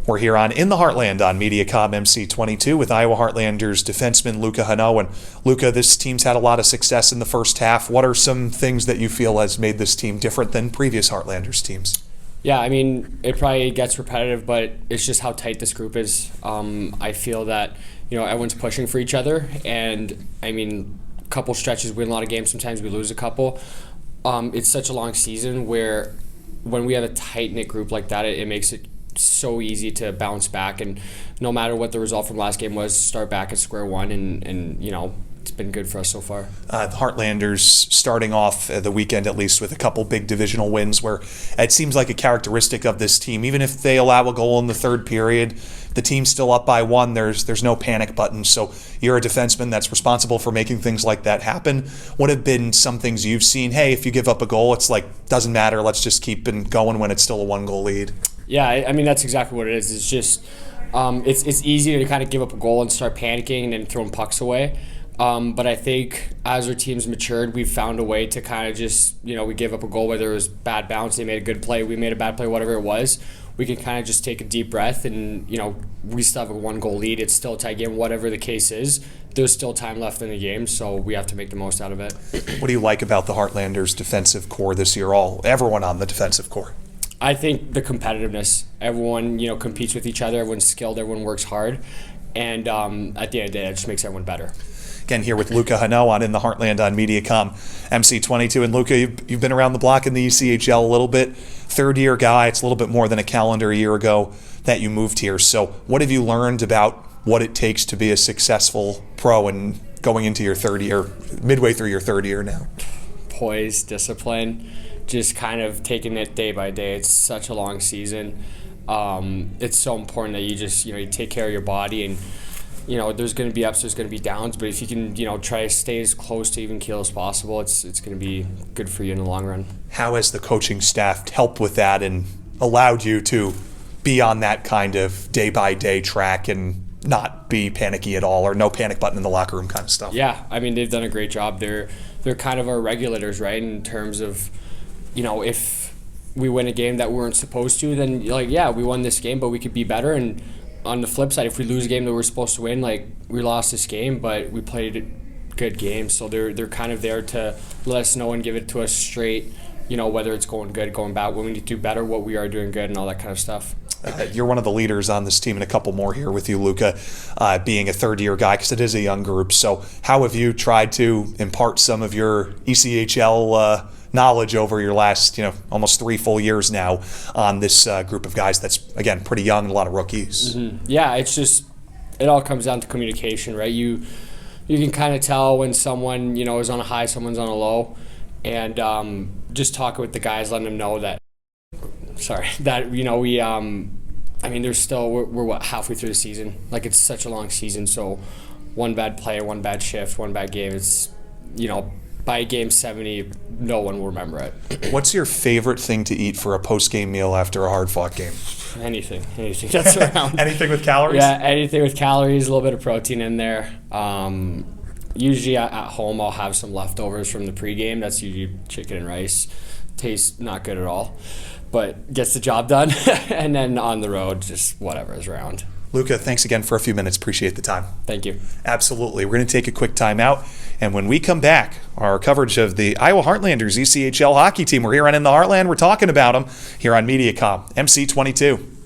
We're here on In the Heartland on Mediacom MC22 with Iowa Heartlanders defenseman Louka Henault. And Louka, this team's had a lot of success in the first half. What are some things that you feel has made this team different than previous Heartlanders teams? Yeah, I mean, it probably gets repetitive, but it's just how tight this group is. I feel that, everyone's pushing for each other. And, I mean, a couple stretches, we win a lot of games. Sometimes we lose a couple. It's such a long season where when we have a tight-knit group like that, it makes it so easy to bounce back, and no matter what the result from last game was, start back at square one, and it's been good for us so far. The Heartlanders starting off the weekend at least with a couple big divisional wins, where it seems like a characteristic of this team, even if they allow a goal in the third period, the team's still up by one, there's no panic button. So you're a defenseman that's responsible for making things like that happen. What have been some things you've seen? Hey, if you give up a goal, it's like, doesn't matter, let's just keep it going when it's still a one-goal lead. Yeah, I mean, that's exactly what it is. It's just it's easy to kind of give up a goal and start panicking and then throwing pucks away. But I think as our team's matured, we've found a way to kind of just, we gave up a goal, whether it was bad bounce, they made a good play, we made a bad play, whatever it was. We can kind of just take a deep breath and, we still have a one-goal lead. It's still a tie game, whatever the case is. There's still time left in the game, so we have to make the most out of it. What do you like about the Heartlanders' defensive core this year, everyone on the defensive core? I think the competitiveness. Everyone, competes with each other. Everyone's skilled. Everyone works hard. And at the end of the day, it just makes everyone better. Again, here with Louka Henault on In the Heartland on Mediacom MC22. And Louka, you've been around the block in the ECHL a little bit. Third-year guy. It's a little bit more than a calendar year ago that you moved here. So what have you learned about what it takes to be a successful pro and going into your third year, midway through your third year now? Poise, discipline, just kind of taking it day by day. It's such a long season. It's so important that you just, you take care of your body, and, there's going to be ups, there's going to be downs, but if you can, try to stay as close to even keel as possible, it's going to be good for you in the long run. How has the coaching staff helped with that and allowed you to be on that kind of day-by-day track and not be panicky at all, or no panic button in the locker room kind of stuff? Yeah, I mean, they've done a great job. They're kind of our regulators, right, in terms of, if we win a game that we weren't supposed to, then we won this game, but we could be better. And on the flip side, if we lose a game that we're supposed to win, we lost this game, but we played a good game. So they're kind of there to let us know and give it to us straight, whether it's going good, going bad, what we need to do better, what we are doing good, and all that kind of stuff. You're one of the leaders on this team, and a couple more here with you, Louka, being a third-year guy, because it is a young group. So how have you tried to impart some of your ECHL knowledge over your last, almost 3 full years now on this group of guys that's, again, pretty young and a lot of rookies? Mm-hmm. Yeah, it's just, it all comes down to communication, right? You can kind of tell when someone, is on a high, someone's on a low, and just talking with the guys, letting them know that, there's still, we're halfway through the season. It's such a long season, so one bad play, one bad shift, one bad game, it's, by game 70, no one will remember it. What's your favorite thing to eat for a post-game meal after a hard-fought game? Anything that's around. Anything with calories? Yeah, anything with calories, a little bit of protein in there. Usually at home, I'll have some leftovers from the pregame. That's usually chicken and rice. Tastes not good at all, but gets the job done. And then on the road, just whatever is around. Louka, thanks again for a few minutes. Appreciate the time. Thank you. Absolutely. We're going to take a quick time out, and when we come back, our coverage of the Iowa Heartlanders ECHL hockey team. We're here on In the Heartland. We're talking about them here on Mediacom MC22.